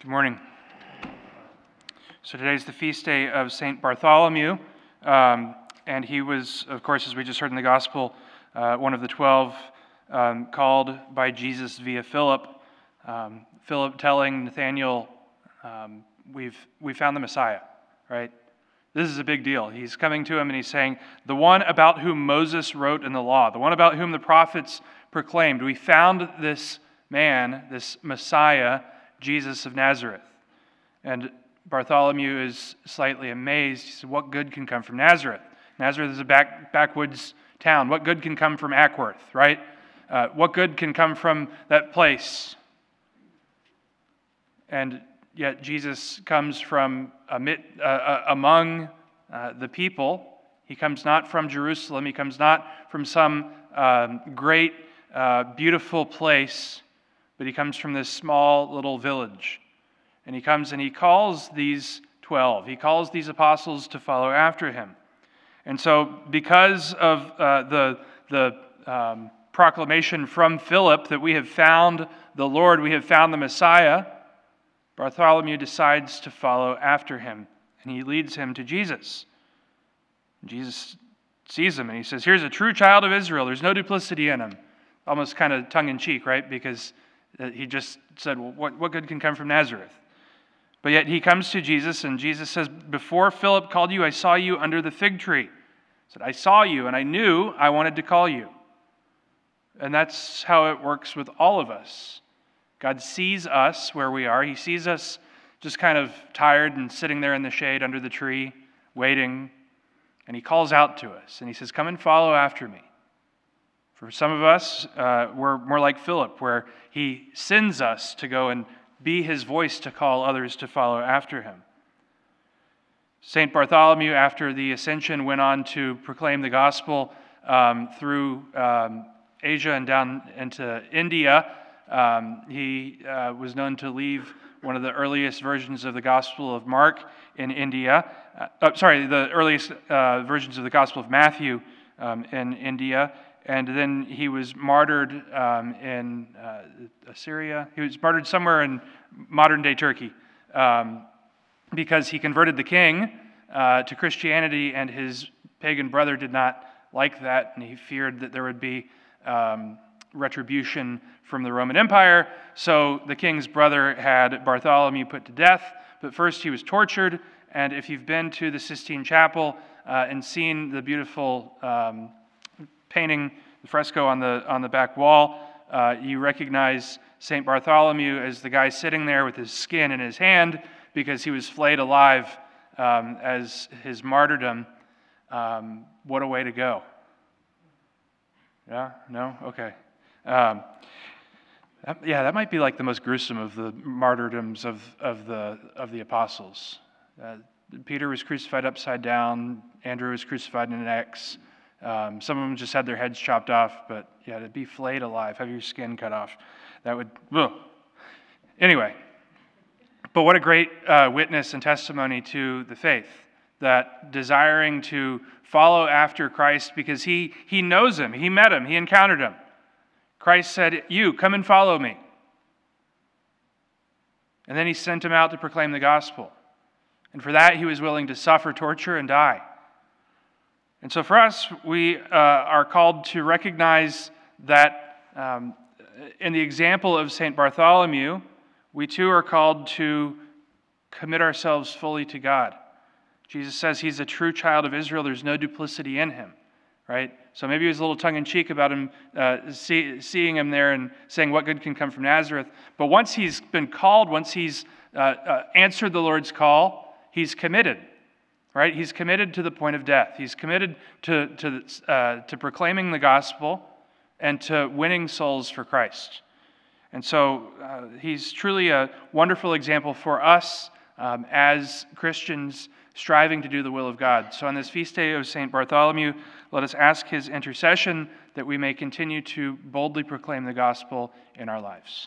Good morning. So today's the feast day of St. Bartholomew, and he was, of course, as we just heard in the Gospel, one of the 12 called by Jesus via Philip. Philip telling Nathanael, we found the Messiah, right? This is a big deal. He's coming to him and he's saying, the one about whom Moses wrote in the law, the one about whom the prophets proclaimed, we found this man, this Messiah, Jesus of Nazareth. And Bartholomew is slightly amazed. He said, what good can come from Nazareth? Nazareth is a backwoods town. What good can come from Ackworth, right? What good can come from that place? And yet Jesus comes from among the people. He comes not from Jerusalem. He comes not from some great, beautiful place, but he comes from this small little village. And he comes and he calls these 12. He calls these apostles to follow after him. And so because of the proclamation from Philip that we have found the Lord, we have found the Messiah, Bartholomew decides to follow after him, and he leads him to Jesus. Jesus sees him, and he says, here's a true child of Israel. There's no duplicity in him. Almost kind of tongue-in-cheek, right? Because he just said, well, what good can come from Nazareth? But yet he comes to Jesus, and Jesus says, before Philip called you, I saw you under the fig tree. He said, I saw you, and I knew I wanted to call you. And that's how it works with all of us. God sees us where we are. He sees us just kind of tired and sitting there in the shade under the tree, waiting. And he calls out to us. And he says, come and follow after me. For some of us, we're more like Philip, where he sends us to go and be his voice to call others to follow after him. St. Bartholomew, after the ascension, went on to proclaim the gospel through Asia and down into India. He was known to leave one of the earliest versions of the Gospel of Mark in India. The earliest versions of the Gospel of Matthew in India. And then he was martyred in Assyria. He was martyred somewhere in modern-day Turkey because he converted the king to Christianity, and his pagan brother did not like that, and he feared that there would be retribution from the Roman Empire. So the king's brother had Bartholomew put to death, but first he was tortured. And if you've been to the Sistine Chapel and seen the beautiful painting, the fresco on the back wall, you recognize St. Bartholomew as the guy sitting there with his skin in his hand because he was flayed alive as his martyrdom. What a way to go. Yeah? No? Okay. That might be like the most gruesome of the martyrdoms of the apostles. Peter was crucified upside down. Andrew was crucified in an X. Some of them just had their heads chopped off, but yeah, to be flayed alive, have your skin cut off, that would, ugh. Anyway, but what a great witness and testimony to the faith, that desiring to follow after Christ because he knows him, he met him, he encountered him. Christ said, you, come and follow me. And then he sent him out to proclaim the gospel. And for that, he was willing to suffer torture and die. And so for us, we are called to recognize that in the example of St. Bartholomew, we too are called to commit ourselves fully to God. Jesus says he's a true child of Israel. There's no duplicity in him, right? So maybe he was a little tongue-in-cheek about him seeing him there and saying, what good can come from Nazareth? But once he's been called, once he's answered the Lord's call, he's committed. Right? He's committed to the point of death. He's committed to proclaiming the gospel and to winning souls for Christ. And so he's truly a wonderful example for us as Christians striving to do the will of God. So on this feast day of St. Bartholomew, let us ask his intercession that we may continue to boldly proclaim the gospel in our lives.